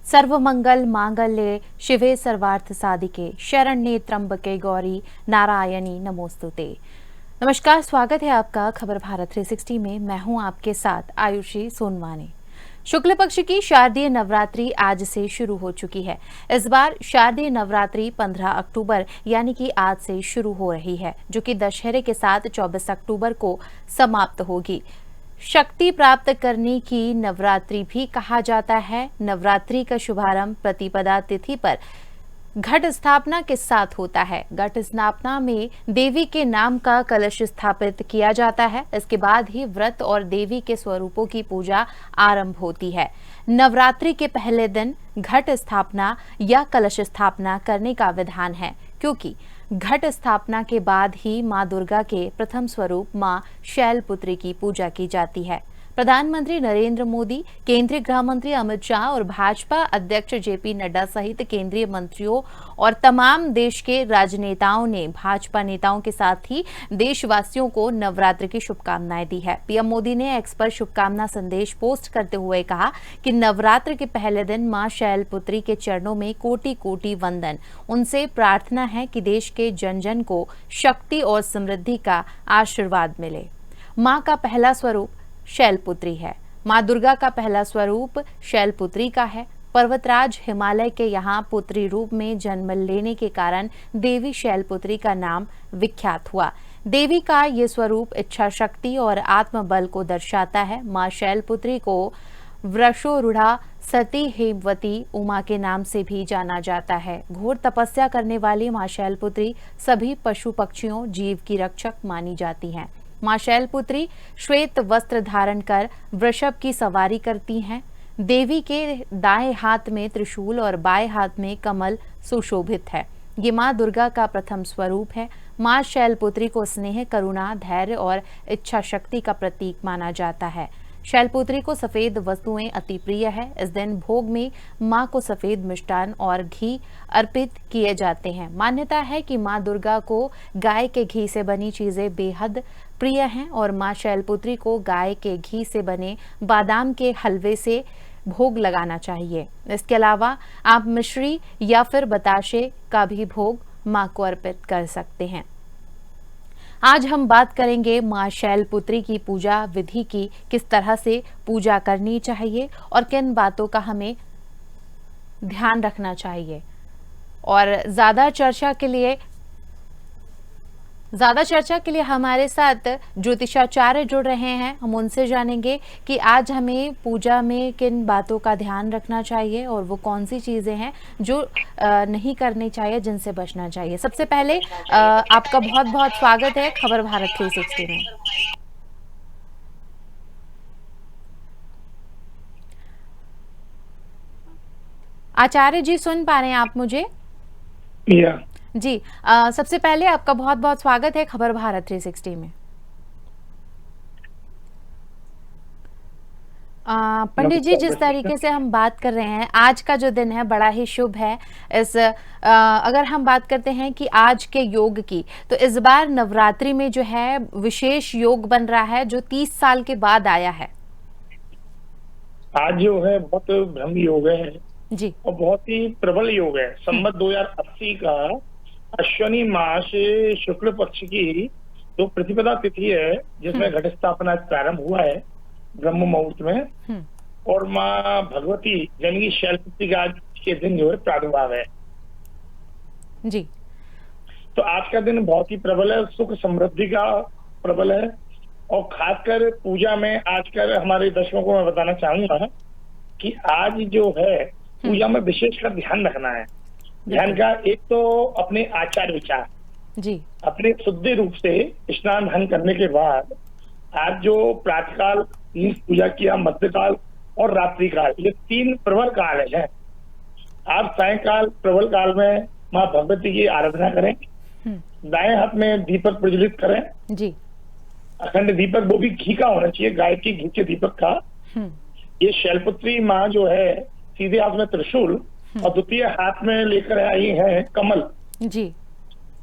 सर्वमंगल मांगल्ये शिवे सर्वार्थ साधिके शरण्ये त्र्यंबके गौरी नारायणी नमोस्तुते। नमस्कार, स्वागत है आपका खबर भारत 360 में। मैं हूं आपके साथ आयुषी सोनवानी। शुक्ल पक्ष की शारदीय नवरात्रि आज से शुरू हो चुकी है। इस बार शारदीय नवरात्रि 15 अक्टूबर यानी कि आज से शुरू हो रही है, जो कि दशहरे के साथ 24 अक्टूबर को समाप्त होगी। शक्ति प्राप्त करने की नवरात्रि भी कहा जाता है। नवरात्रि का शुभारंभ प्रतिपदा तिथि पर घट स्थापना के साथ होता है। घट स्थापना में देवी के नाम का कलश स्थापित किया जाता है। इसके बाद ही व्रत और देवी के स्वरूपों की पूजा आरंभ होती है। नवरात्रि के पहले दिन घट स्थापना या कलश स्थापना करने का विधान है, क्योंकि घट स्थापना के बाद ही मां दुर्गा के प्रथम स्वरूप मां शैलपुत्री की पूजा की जाती है। प्रधानमंत्री नरेंद्र मोदी, केंद्रीय गृह मंत्री अमित शाह और भाजपा अध्यक्ष जेपी नड्डा सहित केंद्रीय मंत्रियों और तमाम देश के राजनेताओं ने भाजपा नेताओं के साथ ही देशवासियों को नवरात्रि की शुभकामनाएं दी है। पीएम मोदी ने एक्स पर शुभकामना संदेश पोस्ट करते हुए कहा कि नवरात्र के पहले दिन मां शैलपुत्री के चरणों में कोटि कोटि वंदन। उनसे प्रार्थना है कि देश के जन जन को शक्ति और समृद्धि का आशीर्वाद मिले। मां का पहला स्वरूप शैलपुत्री है। मां दुर्गा का पहला स्वरूप शैलपुत्री का है। पर्वतराज हिमालय के यहाँ पुत्री रूप में जन्म लेने के कारण देवी शैलपुत्री का नाम विख्यात हुआ। देवी का ये स्वरूप इच्छा शक्ति और आत्मबल को दर्शाता है। मां शैलपुत्री को वृषोरूढ़ा सती हेमवती उमा के नाम से भी जाना जाता है। घोर तपस्या करने वाली मां शैलपुत्री सभी पशु पक्षियों जीव की रक्षक मानी जाती हैं। मां शैलपुत्री श्वेत वस्त्र धारण कर वृषभ की सवारी करती हैं। देवी के दाएं हाथ में त्रिशूल और बाएं हाथ में कमल सुशोभित है। ये मां दुर्गा का प्रथम स्वरूप है। मां शैलपुत्री को स्नेह, करुणा, धैर्य और इच्छा शक्ति का प्रतीक माना जाता है। शैलपुत्री को सफेद वस्तुएं अति प्रिय है। इस दिन भोग में मां को सफेद मिष्टान और घी अर्पित किए जाते हैं। मान्यता है कि मां दुर्गा को गाय के घी से बनी चीजें बेहद प्रिय हैं और मां शैलपुत्री को गाय के घी से बने बादाम के हलवे से भोग लगाना चाहिए। इसके अलावा आप मिश्री या फिर बताशे का भी भोग मां को अर्पित कर सकते हैं। आज हम बात करेंगे मां शैलपुत्री की पूजा विधि की, किस तरह से पूजा करनी चाहिए और किन बातों का हमें ध्यान रखना चाहिए। और ज्यादा चर्चा के लिए हमारे साथ ज्योतिषाचार्य जुड़ रहे हैं। हम उनसे जानेंगे कि आज हमें पूजा में किन बातों का ध्यान रखना चाहिए और वो कौन सी चीजें हैं जो नहीं करनी चाहिए, जिनसे बचना चाहिए। सबसे पहले आपका बहुत बहुत स्वागत है खबर भारत 360 में। आचार्य जी, सुन पा रहे हैं आप मुझे? जी, सबसे पहले आपका बहुत बहुत स्वागत है खबर भारत 360 में। पंडित जी, जिस तरीके से हम बात कर रहे हैं, आज का जो दिन है बड़ा ही शुभ है। अगर हम बात करते हैं कि आज के योग की, तो इस बार नवरात्रि में जो है विशेष योग बन रहा है जो 30 साल के बाद आया है। आज जो है बहुत ब्रह्म योग है जी, और बहुत ही प्रबल योग है। संवत 2080 का अश्विनी मास शुक्ल पक्ष की जो प्रतिपदा तिथि है, जिसमें घट स्थापना प्रारंभ हुआ है ब्रह्म मुहूर्त में, और माँ भगवती जननी शैलपुत्री का आज के दिन जो है प्रादुर्भाव है। जी, तो आज का दिन बहुत ही प्रबल है, सुख समृद्धि का प्रबल है। और खासकर पूजा में आजकल हमारे दर्शकों को मैं बताना चाहूंगा कि आज जो है पूजा में विशेषकर ध्यान रखना है। ध्यान का एक तो अपने आचार विचार जी, अपने शुद्ध रूप से स्नान ध्यान करने के बाद आज जो प्रातःकाल पूजा किया, मध्यकाल और रात्रि काल, ये 3 प्रबल काल है। आप सायंकाल प्रबल काल में माँ भगवती की आराधना करें। दाएं हाथ में दीपक प्रज्वलित करें जी, अखंड दीपक, वो भी घी का होना चाहिए, गाय की घी के दीपक का। ये शैलपुत्री माँ जो है सीधे हाथ में त्रिशूल और द्वितीय हाथ में लेकर आई है कमल जी,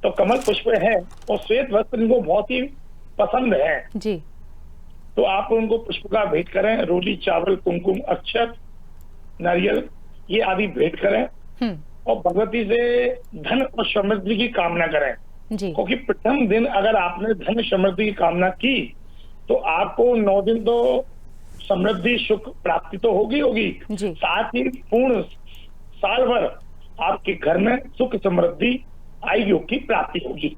तो कमल पुष्प है और श्वेत वस्त्र इनको बहुत ही पसंद है जी, तो आप उनको पुष्प का भेंट करें। रोटी, चावल, कुमकुम, अक्षत, नारियल ये आदि भेंट करें हम्म। और भगवती से धन और समृद्धि की कामना करें। जी। क्योंकि प्रथम दिन अगर आपने धन समृद्धि की कामना की तो आपको 9 दिन तो समृद्धि सुख प्राप्ति तो होगी होगी, जी। साथ ही पूर्ण साल भर आपके घर में सुख समृद्धि आयु योग की प्राप्ति होगी।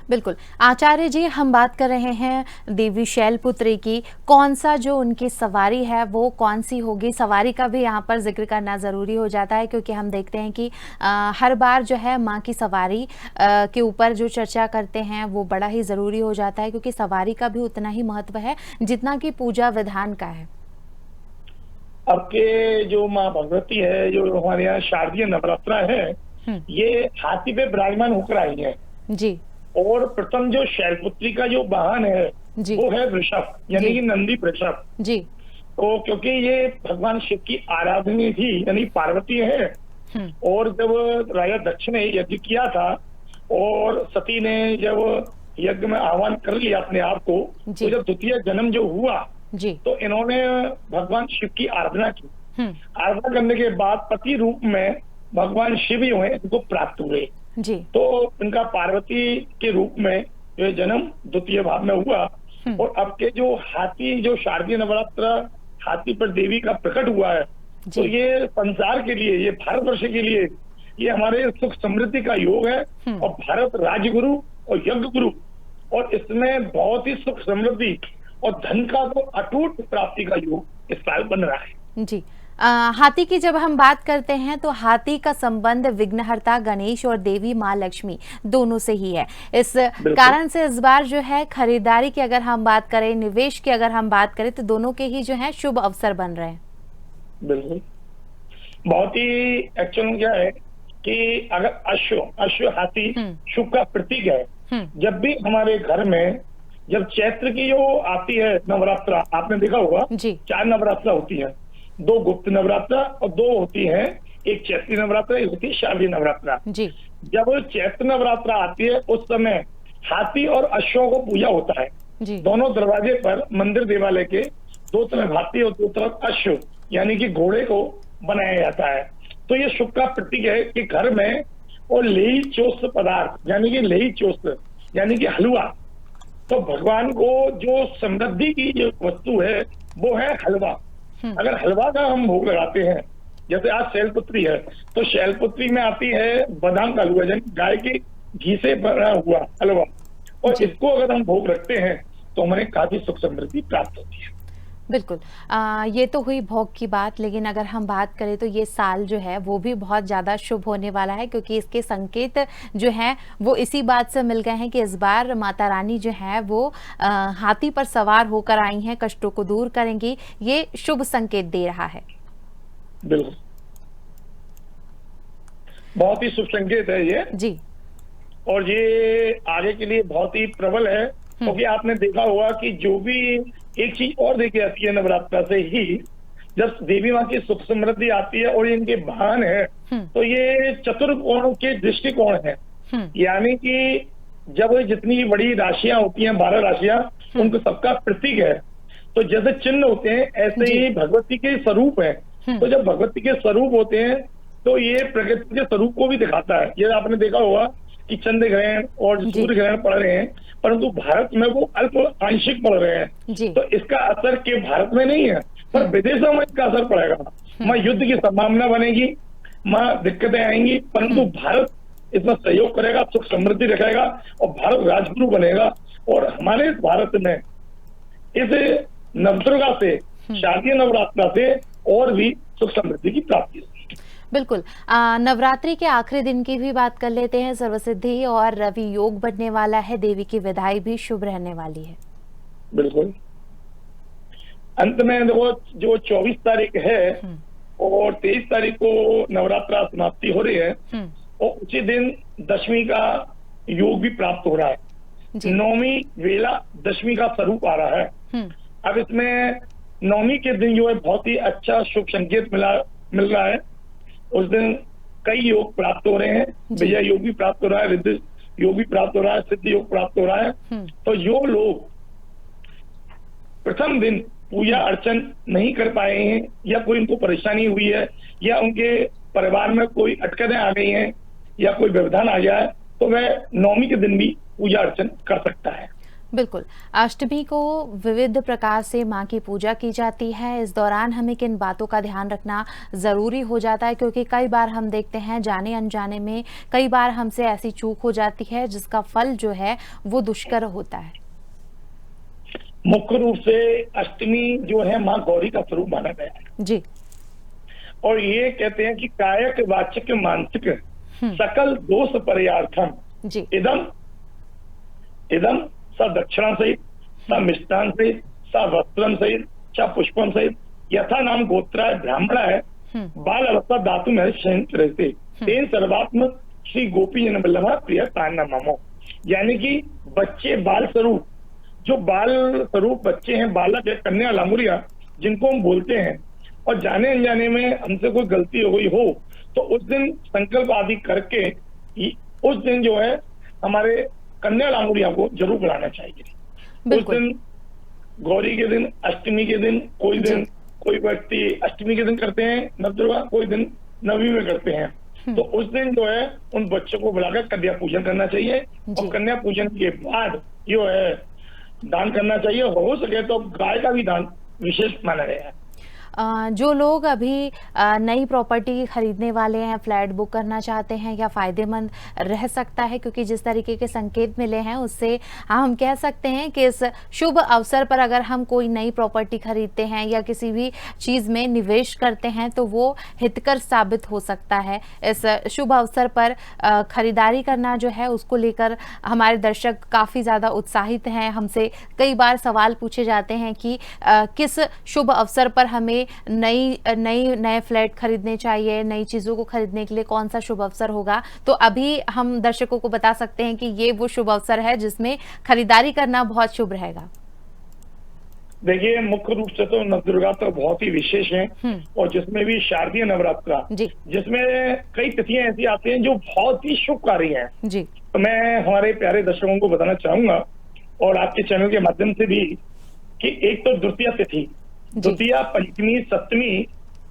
बिल्कुल आचार्य जी, हम बात कर रहे हैं देवी शैलपुत्री की। कौन सा जो उनकी सवारी है वो कौन सी होगी? सवारी का भी यहाँ पर जिक्र करना ज़रूरी हो जाता है, क्योंकि हम देखते हैं कि हर बार जो है माँ की सवारी के ऊपर जो चर्चा करते हैं वो बड़ा ही ज़रूरी हो जाता है, क्योंकि सवारी का भी उतना ही महत्व है जितना कि पूजा विधान का है। अब के जो माँ भगवती है, जो हमारे यहाँ शारदीय नवरात्रा है, ये हाथी पे विराजमान होकर आई है। जी। और प्रथम जो शैलपुत्री का जो वाहन है जी। वो है वृषभ, यानी कि नंदी वृषभ। जी। तो क्योंकि ये भगवान शिव की आराधनी थी, यानी पार्वती है, और जब राजा दक्ष ने यज्ञ किया था और सती ने जब यज्ञ में आह्वान कर लिया अपने आप को, तो जब द्वितीय जन्म जो हुआ जी। तो इन्होंने भगवान शिव की आराधना की। आराधना करने के बाद पति रूप में भगवान शिव जो है इनको प्राप्त हुए। जी। तो इनका पार्वती के रूप में ये जन्म द्वितीय भाव में हुआ। और अब के जो हाथी, जो शारदीय नवरात्र हाथी पर देवी का प्रकट हुआ है, तो ये संसार के लिए, ये भारतवर्ष के लिए, ये हमारे सुख समृद्धि का योग है। और भारत राजगुरु और यज्ञ गुरु, और इसमें बहुत ही सुख समृद्धि और धन का तो अटूट प्राप्ति का योग इस साल बन रहा है। जी। हाथी की जब हम बात करते हैं तो हाथी का संबंध विघ्नहर्ता गणेश और देवी माँ लक्ष्मी दोनों से ही है। इस कारण से इस बार जो है खरीदारी की अगर हम बात करें, निवेश की अगर हम बात करें, तो दोनों के ही जो है शुभ अवसर बन रहे हैं। बिल्कुल, बहुत ही एक्चुअल क्या है कि अगर अश्व हाथी शुभ का प्रतीक है। जब भी हमारे घर में जब चैत्र की जो आती है नवरात्रा, आपने देखा होगा 4 नवरात्रा होती है, 2 गुप्त नवरात्रा और 2 होती है, एक चैत्री नवरात्रा, एक होती है शारदीय नवरात्रा। जब चैत्र नवरात्रा आती है उस समय हाथी और अश्वों को पूजा होता है। दोनों दरवाजे पर मंदिर देवालय के 2 तरफ हाथी और 2 तरफ अश्व, यानी कि घोड़े को बनाया जाता है। तो ये शुभ का प्रतीक है कि घर में, और लेही चोस्त पदार्थ, यानी कि लेही चोस्त यानी कि हलवा, तो भगवान को जो समृद्धि की जो वस्तु है वो है हलवा। अगर हलवा का हम भोग लगाते हैं, जैसे आज शैलपुत्री है, तो शैलपुत्री में आती है बादाम का हलवा, यानी गाय के घी से बना हुआ हलवा, और इसको अगर हम भोग रखते हैं तो हमें काफी सुख समृद्धि प्राप्त होती है। बिल्कुल। ये तो हुई भोग की बात, लेकिन अगर हम बात करें तो ये साल जो है वो भी बहुत ज़्यादा शुभ होने वाला है, क्योंकि इसके संकेत जो हैं वो इसी बात से मिल गए हैं कि इस बार माता रानी जो है वो हाथी पर सवार होकर आई हैं, कष्टों को दूर करेंगी। ये शुभ संकेत दे रहा है। बिल्कुल, बहुत ही शुभ संकेत है ये जी। और ये आगे के लिए बहुत ही प्रबल है, क्योंकि आपने देखा होगा कि जो भी एक चीज और देखी जाती है नवरात्रा से ही, जब देवी माँ की सुख समृद्धि आती है और इनके वाहन है, तो ये चतुर्कोण के दृष्टिकोण है। यानी कि जब जितनी बड़ी राशियां होती हैं, 12 राशियां, उनको सबका प्रतीक है। तो जैसे चिन्ह होते हैं ऐसे ही भगवती के स्वरूप है। तो जब भगवती के स्वरूप होते हैं तो ये प्रकृति के स्वरूप को भी दिखाता है। ये आपने देखा होगा कि चंद्र ग्रहण और सूर्य ग्रहण पड़ रहे हैं, परंतु भारत में वो अल्प आंशिक पड़ रहे हैं। तो इसका असर के भारत में नहीं है, पर विदेशों में इसका असर पड़ेगा। माँ युद्ध की संभावना बनेगी, माँ दिक्कतें आएंगी, परंतु भारत इसमें सहयोग करेगा, सुख समृद्धि रखेगा और भारत राजगुरु बनेगा। और हमारे इस भारत में इस नवदुर्गा से, शारदीय नवरात्रा से और भी सुख समृद्धि की प्राप्ति होगी। बिल्कुल। नवरात्रि के आखिरी दिन की भी बात कर लेते हैं। सर्वसिद्धि और रवि योग बनने वाला है, देवी की विदाई भी शुभ रहने वाली है। बिल्कुल, अंत में देखो जो 24 तारीख है और 23 तारीख को नवरात्रा समाप्ति हो रही है, और उसी दिन दशमी का योग भी प्राप्त हो रहा है। नौमी वेला दशमी का स्वरूप आ रहा है। अब इसमें नौमी के दिन जो है बहुत ही अच्छा शुभ संकेत मिल रहा है। उस दिन कई योग प्राप्त हो रहे हैं, विजय योग भी प्राप्त हो रहा है, रिद्धि योग भी प्राप्त हो रहा है, सिद्ध योग प्राप्त हो रहा है। तो जो लोग प्रथम दिन पूजा अर्चन नहीं कर पाए हैं, या कोई उनको परेशानी हुई है, या उनके परिवार में कोई अटकलें आ गई हैं, या कोई व्यवधान आ गया है, तो वह नवमी के दिन भी पूजा अर्चन कर सकता है। बिल्कुल। अष्टमी को विविध प्रकार से माँ की पूजा की जाती है। इस दौरान हमें किन बातों का ध्यान रखना ज़रूरी हो जाता है, क्योंकि कई बार हम देखते हैं जाने अनजाने में कई बार हमसे ऐसी चूक हो जाती है जिसका फल जो है वो दुष्कर होता है। मुख्य रूप से अष्टमी जो है माँ गौरी का स्वरूप माना गया है, जी। और ये कहते हैं कि कायक वाचक मानसिक सकल दोष पर्यार्थम जी। इदम इदम स दक्षिणा सहित, स मिष्टान सहित, स वस्त्रम सहित, स पुष्पम सहित, यथा नाम गोत्राय ब्राह्मणा है बाल अवस्था धातु में रहते तेन सर्वात्म श्री गोपी जन बल्लभा प्रिय तान्ना मामो। यानी कि बच्चे बाल स्वरूप, जो बाल स्वरूप बच्चे हैं, बालक है, कन्या लामुरिया जिनको हम बोलते हैं, और जाने अनजाने में हमसे कोई गलती हो गई हो तो उस दिन संकल्प आदि करके उस दिन जो है हमारे कन्या लामुरिया को जरूर बुलाना चाहिए। उस दिन गौरी के दिन, अष्टमी के दिन, कोई व्यक्ति अष्टमी के दिन करते हैं नवदुर्गा, कोई दिन नवमी में करते हैं, तो उस दिन जो है उन बच्चों को बुलाकर कन्या पूजन करना चाहिए, और कन्या पूजन के बाद जो है दान करना चाहिए। हो सके तो गाय का भी दान विशेष माना गया है। जो लोग अभी नई प्रॉपर्टी खरीदने वाले हैं, फ्लैट बुक करना चाहते हैं, या फायदेमंद रह सकता है, क्योंकि जिस तरीके के संकेत मिले हैं उससे हम कह सकते हैं कि इस शुभ अवसर पर अगर हम कोई नई प्रॉपर्टी खरीदते हैं या किसी भी चीज़ में निवेश करते हैं तो वो हितकर साबित हो सकता है। इस शुभ अवसर पर खरीदारी करना जो है उसको लेकर हमारे दर्शक काफ़ी ज़्यादा उत्साहित हैं। हमसे कई बार सवाल पूछे जाते हैं कि किस शुभ अवसर पर हमें नए फ्लैट खरीदने चाहिए, नई चीजों को खरीदने के लिए कौन सा शुभ अवसर होगा। तो अभी हम दर्शकों को बता सकते हैं कि ये वो शुभ अवसर है जिसमें खरीदारी करना बहुत शुभ रहेगा। देखिए, मुख्य रूप से तो नवदुर्गा तो बहुत ही विशेष है, और जिसमें भी शारदीय नवरात्रा, जिसमें कई तिथियां ऐसी आती हैं जो बहुत ही शुभकारी हैं। जी। तो मैं हमारे प्यारे दर्शकों को बताना चाहूंगा, और आपके चैनल के माध्यम से भी, कि एक तो द्वितीया तिथि, द्वितीया, पंचमी, सप्तमी,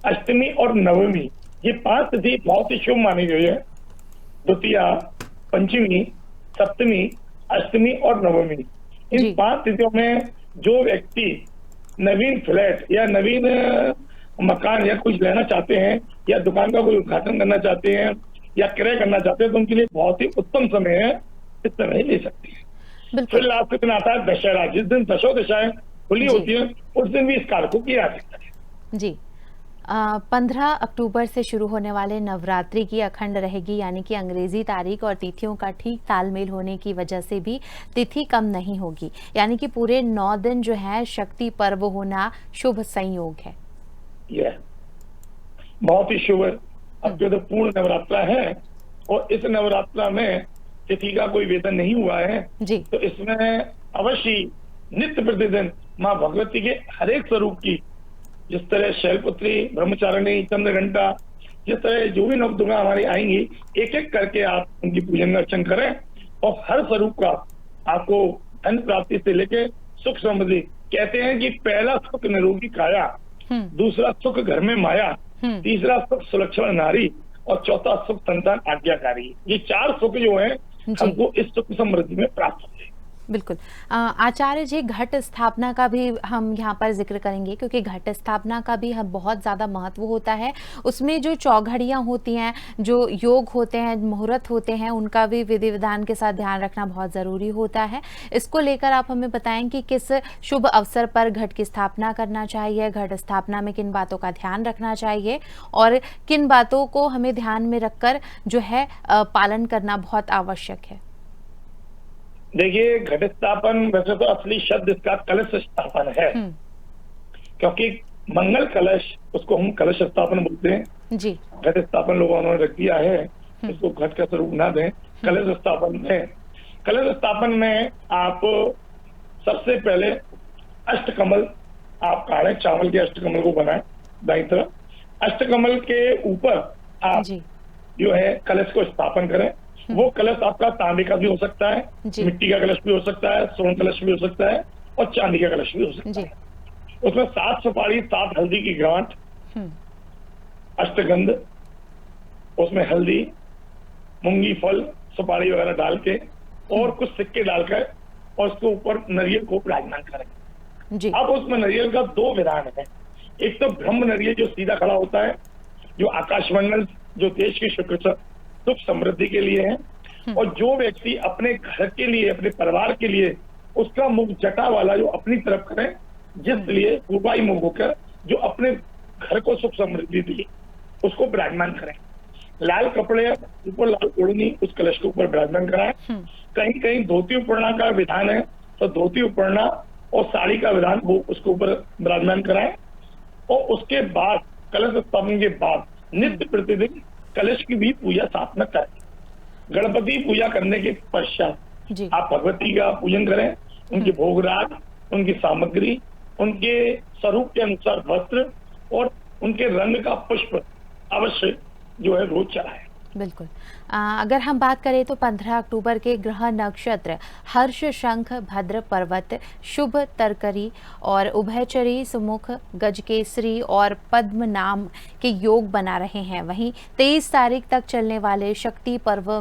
अष्टमी और नवमी, ये 5 तिथि बहुत ही शुभ मानी गई है। द्वितीया, पंचमी, सप्तमी, अष्टमी और नवमी, इन 5 तिथियों में जो व्यक्ति नवीन फ्लैट या नवीन मकान या कुछ लेना चाहते हैं, या दुकान का कोई उद्घाटन करना चाहते हैं, या क्रय करना चाहते हैं, तो उनके लिए बहुत ही उत्तम समय है, इस समय ले सकते हैं। फिर लास्ट दिन आता है दशहरा, जिस दिन दशो दशाएं खुली होती है, उस दिन भी इस कार्य को किया जा सकता है। जी। 15 अक्टूबर से शुरू होने वाले नवरात्रि की अखंड रहेगी, यानी कि अंग्रेजी तारीख और तिथियों का ठीक तालमेल होने की वजह से भी तिथि कम नहीं होगी, यानी कि पूरे 9 दिन जो है शक्ति पर्व होना शुभ संयोग है। यह बहुत ही शुभ, अब जो पूर्ण नवरात्रा है, और इस नवरात्रा में तिथि का कोई वेतन नहीं हुआ है जी। तो इसमें अवश्य नित्य प्रतिदिन माँ भगवती के हर एक स्वरूप की, जिस तरह शैलपुत्री, ब्रह्मचारिणी, चंद्रघंटा, जिस तरह जो भी नवदुर्गा हमारी आएंगी, एक एक करके आप उनकी पूजन अर्चन करें, और हर स्वरूप का आपको धन प्राप्ति से लेके सुख समृद्धि। कहते हैं कि पहला सुख निरोगी काया, दूसरा सुख घर में माया, तीसरा सुख सुलक्षण नारी, और चौथा सुख संतान आज्ञाकारी। ये 4 सुख जो है हमको इस सुख समृद्धि में प्राप्त होते हैं। बिल्कुल। आचार्य जी, घट स्थापना का भी हम यहाँ पर जिक्र करेंगे, क्योंकि घट स्थापना का भी बहुत ज़्यादा महत्व होता है। उसमें जो चौघड़ियाँ होती हैं, जो योग होते हैं, मुहूर्त होते हैं, उनका भी विधि विधान के साथ ध्यान रखना बहुत ज़रूरी होता है। इसको लेकर आप हमें बताएं कि किस शुभ अवसर पर घट की स्थापना करना चाहिए, घट स्थापना में किन बातों का ध्यान रखना चाहिए, और किन बातों को हमें ध्यान में रखकर जो है पालन करना बहुत आवश्यक है। देखिए, घट स्थापन वैसे तो असली शब्द इसका कलश स्थापन है, क्योंकि मंगल कलश, उसको हम कलश स्थापन बोलते हैं जी। घट स्थापन लोगों ने रख दिया है, इसको घट का स्वरूप ना दें। कलश स्थापन में आप सबसे पहले अष्टकमल आप काढ़े, चावल के अष्टकमल को बनाएं दाईं तरफ। अष्टकमल के ऊपर आप जो है कलश को स्थापन करें। वो कलश आपका तांबे का भी हो सकता है, मिट्टी का कलश भी हो सकता है, स्वर्ण कलश भी हो सकता है, और चांदी का कलश भी हो सकता है। उसमें 7 सुपारी 7 हल्दी की गांठ, हम्म, अष्टगंध, उसमें हल्दी, मूंगी फल, सुपारी वगैरह डाल के और कुछ सिक्के डालकर और उसके ऊपर नारियल को विराजमान करें। जी। अब उसमें नारियल का 2 विधान है। एक तो ब्रह्म नारियल जो सीधा खड़ा होता है, जो आकाशमंडल, जो देश की सुख समृद्धि के लिए है, हम्म, और जो व्यक्ति अपने घर के लिए, अपने परिवार के लिए उसका मुख जटा वाला जो अपनी तरफ करे, जिस लिए पूर्वाई मुख होकर जो अपने घर को सुख समृद्धि दी, उसको विराजमान करें। लाल कपड़े ऊपर, लाल ओढ़नी उस कलश के ऊपर विराजमान कराएं। हम्म, कहीं कहीं धोती उपरना का विधान है, तो धोती उपरना और साड़ी का विधान वो उसके ऊपर विराजमान कराएं। और उसके बाद कलश स्थापन के बाद नित्य प्रतिदिन कलश की भी पूजा स्थापना करें। गणपति पूजा करने के पश्चात जी। आप भगवती का पूजन करें, उनके भोगराग, उनकी सामग्री, उनके स्वरूप के अनुसार वस्त्र और उनके रंग का पुष्प अवश्य जो है रोज चढ़ाएं। बिल्कुल। अगर हम बात करें तो 15 अक्टूबर के ग्रह नक्षत्र हर्ष, शंख, भद्र, पर्वत, शुभ, तरकरी और उभयचरी, सुमुख, गजकेसरी और पद्म नाम के योग बना रहे हैं। वहीं 23 तारीख तक चलने वाले शक्ति पर्व,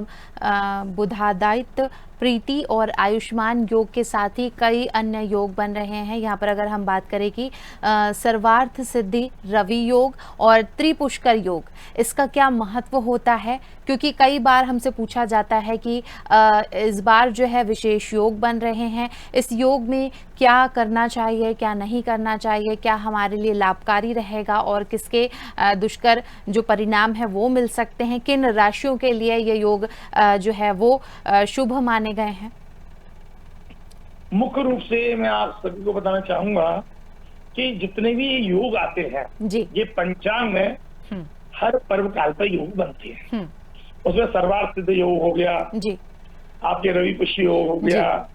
बुधादित्य, प्रीति और आयुष्मान योग के साथ ही कई अन्य योग बन रहे हैं। यहाँ पर अगर हम बात करें कि सर्वार्थ सिद्धि, रवि योग और त्रिपुष्कर योग, इसका क्या महत्व होता है? क्योंकि कई बार हमसे पूछा जाता है कि इस बार जो है विशेष योग बन रहे हैं, इस योग में क्या करना चाहिए, क्या नहीं करना चाहिए, क्या हमारे लिए लाभकारी रहेगा और किसके दुष्कर जो परिणाम है वो मिल सकते हैं, किन राशियों के लिए ये योग जो है वो शुभ माने गए हैं? मुख्य रूप से मैं आप सभी को बताना चाहूंगा कि जितने भी योग आते हैं, जी। ये पंचांग में हम्म, हर पर्व काल पर योग बनते हैं। हम्म, उसमें सर्वार्थ सिद्ध योग हो गया, जी। आपके रवि पुष्य योग हो जी। गया,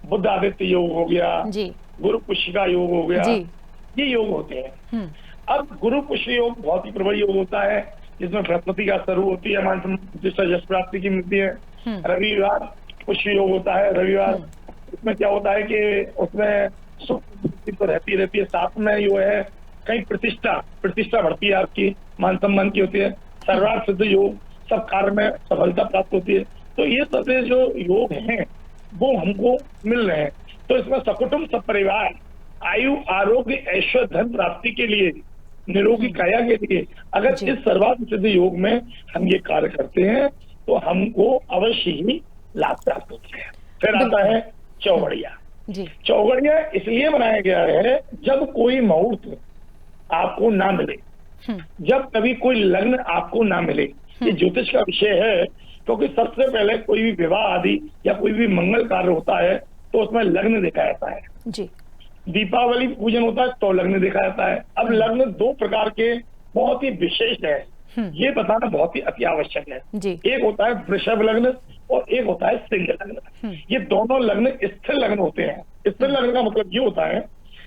बुध आदित्य योग हो गया, जी। गुरु पुष्य का योग हो गया, जी। ये योग होते हैं। हम्म, अब गुरु पुष्य योग बहुत ही प्रबल योग होता है, जिसमें बृहस्पति का स्वरूप होती है, मान प्रतिष्ठा यश प्राप्ति की मिलती है। रविवार पुष्य योग होता है। रविवार उसमें क्या होता है कि उसमें सुख तो रहती है, साथ में जो है कहीं प्रतिष्ठा बढ़ती है, आपकी मान सम्मान की होती है। सर्वार्थ सिद्ध योग, सब कार्य में सफलता प्राप्त होती है। तो ये सब जो योग हैं वो हमको मिल रहे हैं। तो इसमें सकुटुंब सपरिवार आयु, आरोग्य, ऐश्वर्य, धन प्राप्ति के लिए, निरोगी काया के लिए अगर जी। इस सर्वार्थ सिद्ध योग में हम ये कार्य करते हैं तो हमको अवश्य ही लाभ प्राप्त होता है। फिर आता बिल्कुल। है चौगड़िया। जी। चौगड़िया इसलिए बनाया गया है जब कोई मुहूर्त आपको ना मिले, जब कभी कोई लग्न आपको ना मिले, ये ज्योतिष का विषय है। क्योंकि सबसे पहले कोई भी विवाह आदि या कोई भी मंगल कार्य होता है तो उसमें लग्न देखा जाता है। जी। दीपावली पूजन होता है तो लग्न देखा जाता है। अब लग्न 2 प्रकार के बहुत ही विशेष है, ये बताना बहुत ही अति आवश्यक है। जी। एक होता है वृषभ लग्न और एक होता है सिंह लग्न। ये दोनों लग्न स्थिर लग्न होते हैं। स्थिर लग्न का मतलब ये होता है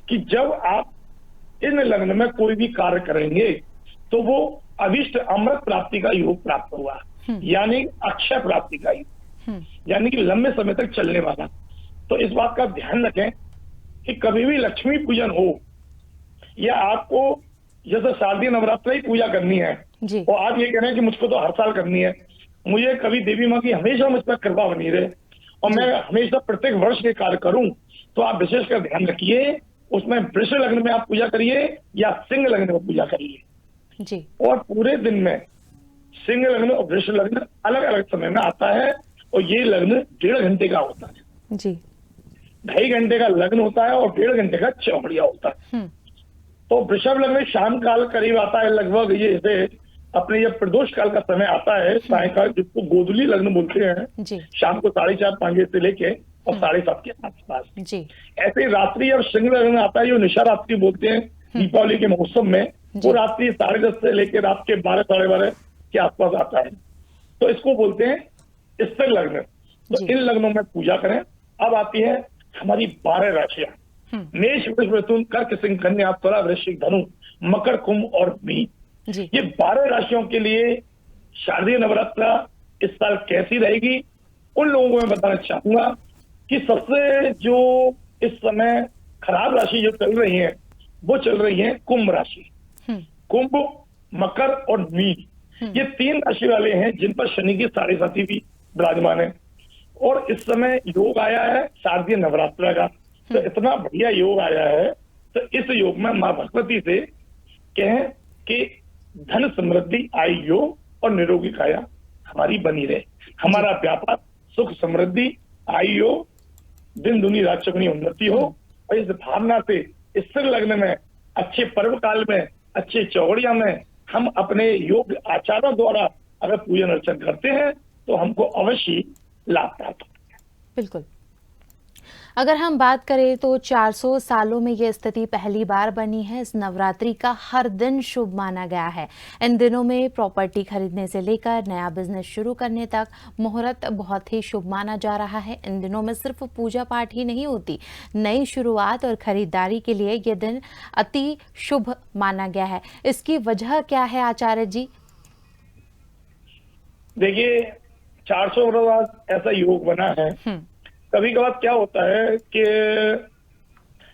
कि जब आप इन लग्न में कोई भी कार्य करेंगे तो वो अभिष्ट अमृत प्राप्ति का योग प्राप्त हुआ, यानी अक्षय प्राप्ति का योग, यानी कि लंबे समय तक चलने वाला। तो इस बात का ध्यान रखें कि कभी भी लक्ष्मी पूजन हो या आपको जैसे शारदीय नवरात्र की पूजा करनी है जी। और आप ये कह रहे हैं कि मुझको तो हर साल करनी है, मुझे कभी देवी माँ की हमेशा मुझ पर कृपा बनी रहे और मैं हमेशा प्रत्येक वर्ष के कार्य करूं, तो आप विशेषकर ध्यान रखिए उसमें वृष लग्न में आप पूजा करिए या सिंह लग्न में पूजा करिए। जी। और पूरे दिन में सिंह लग्न और वृष लग्न अलग अलग समय में आता है और ये लग्न 1.5 घंटे का होता है। जी। 2.5 घंटे का लग्न होता है और 1.5 घंटे का चौकड़िया होता है। तो वृषभ लग्न शाम काल करीब आता है, लगभग ये जैसे अपने जब प्रदोष काल का समय आता है सायकाल, जिसको गोधूली लग्न बोलते हैं, जी। शाम को 4:30-5 बजे से लेके और 7:30 के आसपास। जी। ऐसे रात्रि और सिंह लग्न आता है जो निशा रात्रि बोलते हैं दीपावली के मौसम में, वो रात्रि 10:30 से लेकर रात के 12-12:30 के आसपास आता है। तो इसको बोलते हैं स्थिर लग्न। तो इन लग्नों में पूजा करें। अब आती है हमारी 12 राशियां, मेष, वृष, मिथुन, कर्क, सिंह, कन्या, तुला, वृश्चिक, धनु, मकर, कुंभ और मीन। ये 12 राशियों के लिए शारदीय नवरात्र इस साल कैसी रहेगी, उन लोगों को मैं बताना चाहूंगा कि सबसे जो इस समय खराब राशि जो चल रही है वो चल रही है कुंभ राशि। हम्म। कुंभ, मकर और मीन, ये 3 राशि वाले हैं जिन पर शनि की साढ़े साथी भी विराजमान है। और इस समय योग आया है शारदीय नवरात्र का, तो इतना बढ़िया योग आया है। तो इस योग में माँ भगवती से कहें कि धन समृद्धि आयु योग और निरोगी काया हमारी बनी रहे, हमारा व्यापार सुख समृद्धि आयु योग दिन दुनी रात चौगुनी उन्नति हो। और इस भावना से स्थिर लग्न में अच्छे पर्व काल में अच्छे चौगड़िया में हम अपने योग आचारों द्वारा अगर पूजन अर्चन करते हैं तो हमको अवश्य लाभ प्राप्त होता है। बिल्कुल। अगर हम बात करें तो 400 सालों में ये स्थिति पहली बार बनी है। इस नवरात्रि का हर दिन शुभ माना गया है। इन दिनों में प्रॉपर्टी खरीदने से लेकर नया बिजनेस शुरू करने तक मुहूर्त बहुत ही शुभ माना जा रहा है। इन दिनों में सिर्फ पूजा पाठ ही नहीं होती, नई शुरुआत और खरीदारी के लिए ये दिन अति शुभ माना गया है। इसकी वजह क्या है आचार्य जी? देखिए, 400 वर्ष बाद ऐसा योग बना है। कभी कभार क्या होता है कि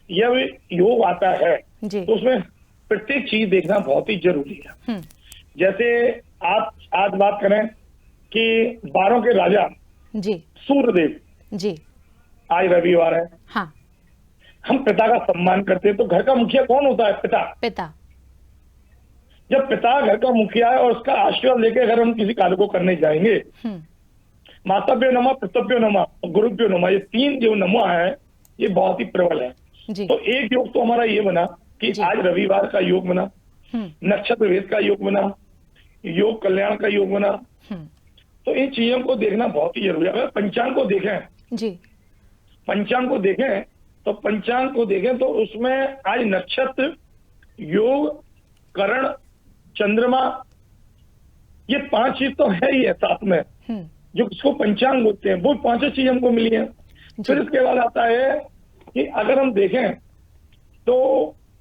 यह योग आता है तो उसमें प्रत्येक चीज देखना बहुत ही जरूरी है। जैसे आप आज बात करें कि 12 के राजा जी सूर्यदेव जी आज रविवार है। हाँ। हम पिता का सम्मान करते हैं, तो घर का मुखिया कौन होता है? पिता। जब पिता घर का मुखिया है और उसका आशीर्वाद लेके अगर हम किसी कार्य को करने जाएंगे, माताभ्यो नमः, पितृभ्यो नमः, गुरुभ्यो नमः, ये 3 जो नमः है ये बहुत ही प्रबल है। तो एक योग तो हमारा ये बना कि आज रविवार का योग बना, नक्षत्र भेद का योग बना, योग कल्याण का योग बना। तो इन चीजों को देखना बहुत ही जरूरी है। अगर पंचांग को देखें पंचांग को देखें तो उसमें आज नक्षत्र, योग, करण, चंद्रमा, ये 5 चीज तो है ही है साथ में, जो इसको पंचांग बोलते हैं। वो 5 चीज हमको मिली है। फिर इसके बाद आता है कि अगर हम देखें तो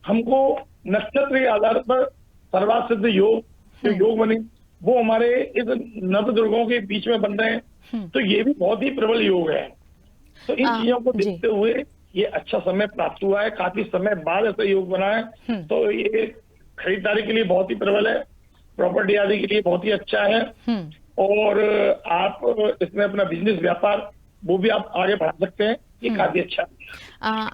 हमको नक्षत्र के आधार पर सर्वासिद्ध योग जो योग बने वो हमारे इस नवदुर्गों के बीच में बन रहे हैं। तो ये भी बहुत ही प्रबल योग है। तो इन चीजों को देखते हुए ये अच्छा समय प्राप्त हुआ है। काफी समय बाद ऐसा योग बना है, तो ये खरीदारी के लिए बहुत ही प्रबल है, प्रॉपर्टी आदि के लिए बहुत ही अच्छा है। और आप इसमें अपना बिजनेस व्यापार वो भी आप आगे बढ़ा सकते हैं। ये काफी अच्छा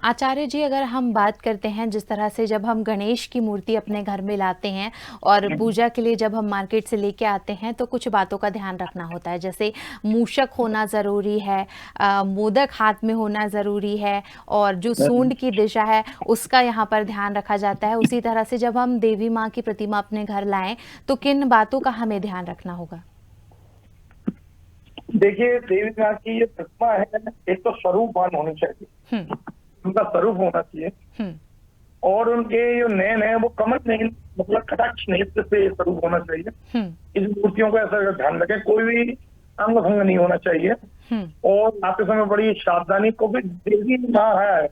आचार्य जी, अगर हम बात करते हैं जिस तरह से जब हम गणेश की मूर्ति अपने घर में लाते हैं और पूजा के लिए जब हम मार्केट से लेके आते हैं तो कुछ बातों का ध्यान रखना होता है, जैसे मूषक होना ज़रूरी है, मोदक हाथ में होना ज़रूरी है, और जो सूंड की दिशा है उसका यहाँ पर ध्यान रखा जाता है। उसी तरह से जब हम देवी माँ की प्रतिमा अपने घर लाएं तो किन बातों का हमें ध्यान रखना होगा? देखिए, देवी माँ की ये प्रतिमा है, एक तो स्वरूपवान होनी चाहिए, उनका स्वरूप होना चाहिए, और उनके जो नयन है वो कमल नहीं, मतलब कटाक्ष नेत्र से स्वरूप होना चाहिए। इस मूर्तियों का ऐसा ध्यान रखें, कोई भी अंग भंग नहीं होना चाहिए। और आते समय बड़ी सावधानी, को भी देवी माँ है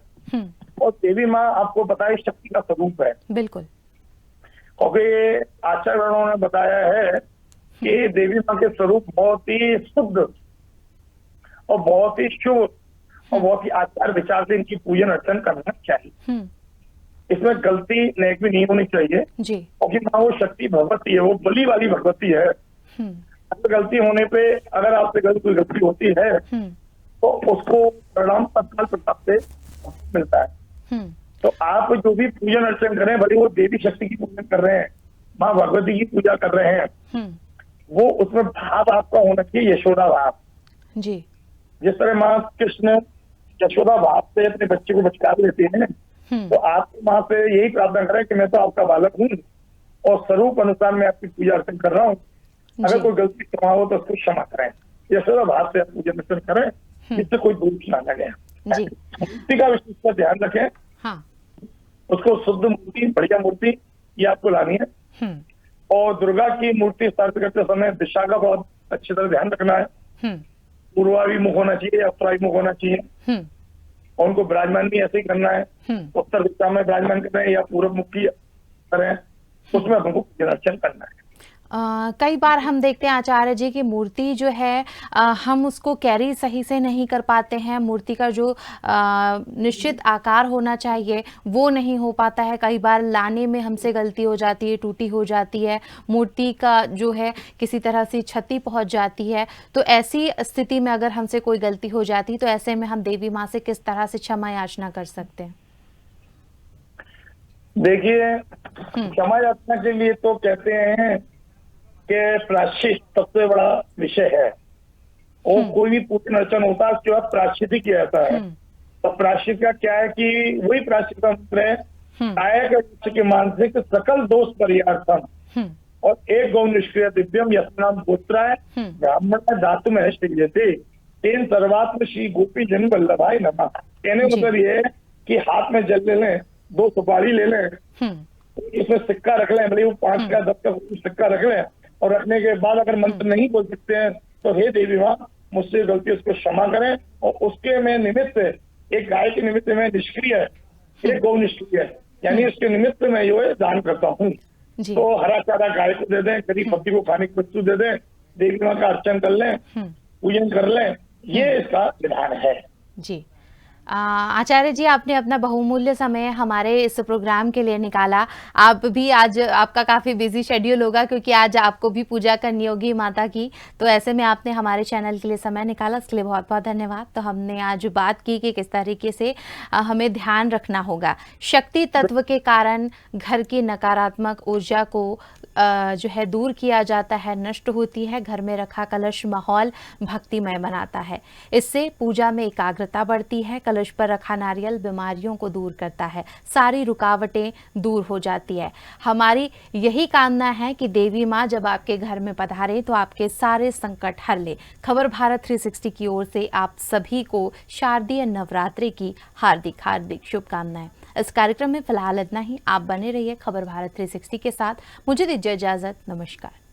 और देवी माँ आपको बताए शक्ति का स्वरूप है। बिल्कुल। क्योंकि आचार्यों ने बताया है कि देवी माँ के स्वरूप बहुत ही शुद्ध और बहुत ही शुभ और बहुत ही आचार विचार से इनकी पूजन अर्चन करना चाहिए। इसमें गलती नेक भी नहीं होनी चाहिए, क्योंकि माँ वो शक्ति भगवती है, वो बलि वाली भगवती है। अगर गलती होने पे अगर आपसे कोई गलती होती है तो उसको परिणाम तत्काल प्रताप से मिलता है। तो आप जो भी पूजन अर्चन करें, भले वो देवी शक्ति की पूजन कर रहे हैं, माँ भगवती की पूजा कर रहे हैं, वो उसमें भाव आपका होना चाहिए, यशोदा भाव जी। जिस तरह माँ कृष्ण यशोदा भाव से अपने बच्चे को बचका लेते हैं, तो आप माँ से यही प्रार्थना करें कि मैं तो आपका बालक हूँ और स्वरूप अनुसार मैं आपकी पूजा अर्चन कर रहा हूँ, अगर कोई गलती क्षमा हो तो उसको क्षमा करें। यशोदा भाव से आप पूजन अर्चन करें, जिससे कोई दोष ना लगे। मूर्ति का विशेष पर ध्यान रखें, उसको शुद्ध मूर्ति, बढ़िया मूर्ति ये आपको लानी है। और दुर्गा की मूर्ति स्थापित करते समय दिशा का बहुत अच्छी तरह ध्यान रखना है। पूर्वाभिमुख होना चाहिए या उत्तराभिमुख होना चाहिए, और उनको विराजमान भी ऐसे ही करना है। उत्तर दिशा में विराजमान करें या पूर्व मुख की करें, उसमें हमको पूजन अर्चन करना है। कई बार हम देखते हैं आचार्य जी की मूर्ति जो है हम उसको कैरी सही से नहीं कर पाते हैं। मूर्ति का जो निश्चित आकार होना चाहिए वो नहीं हो पाता है। कई बार लाने में हमसे गलती हो जाती है, टूटी हो जाती है, मूर्ति का जो है किसी तरह से क्षति पहुंच जाती है। तो ऐसी स्थिति में अगर हमसे कोई गलती हो जाती है तो ऐसे में हम देवी माँ से किस तरह से क्षमा याचना कर सकते हैं? देखिए, क्षमा याचना के लिए तो कहते हैं कि प्रायश्चित सबसे बड़ा विषय है। और कोई भी पूजन अर्चन होता है उसके बाद प्रायश्चित ही किया जाता है। तो प्रायश्चित का क्या है कि वही प्रायश्चित का मंत्र है, कायिक के मानसिक सकल दोष परिहार्थम और एक गौ निष्क्रिय दिव्यम यत्नाम पुत्राय ब्राह्मण धातु में श्रीयते तेन सर्वात्म श्री गोपी जन वल्लभाय नमः। कहने का मतलब ये है कि हाथ में जल ले लें, 2 सुपारी ले लें, इसमें सिक्का रख लें, भले वो 5 का 10 का सिक्का रख लें, और रखने के बाद अगर मंत्र नहीं बोल सकते हैं तो हे देवी माँ मुझसे गलती उसको क्षमा करें, और उसके मैं निमित्त एक गाय के निमित्त में निष्क्रिय है, एक गौ निष्क्रिय है, यानी उसके निमित्त मैं जो है दान करता हूँ। तो हरा चारा गाय को दे दें, गरीब पति को खाने की वस्तु दे दें, देवी माँ का अर्चन कर लें, पूजन कर लें, ये इसका विधान है। जी आचार्य जी, आपने अपना बहुमूल्य समय हमारे इस प्रोग्राम के लिए निकाला। आप भी आज आपका काफ़ी बिजी शेड्यूल होगा क्योंकि आज आपको भी पूजा करनी होगी माता की, तो ऐसे में आपने हमारे चैनल के लिए समय निकाला, इसके लिए बहुत बहुत धन्यवाद। तो हमने आज बात की कि किस तरीके से हमें ध्यान रखना होगा। शक्ति तत्व के कारण घर की नकारात्मक ऊर्जा को जो है दूर किया जाता है, नष्ट होती है। घर में रखा कलश माहौल भक्तिमय बनाता है, इससे पूजा में एकाग्रता बढ़ती है। कलश पर रखा नारियल बीमारियों को दूर करता है, सारी रुकावटें दूर हो जाती है। हमारी यही कामना है कि देवी माँ जब आपके घर में पधारे तो आपके सारे संकट हर ले। खबर भारत 360 की ओर से आप सभी को शारदीय नवरात्रि की हार्दिक हार्दिक शुभकामनाएं। इस कार्यक्रम में फिलहाल इतना ही। आप बने रहिए खबर भारत 360 के साथ। मुझे दीजिए इजाजत, नमस्कार।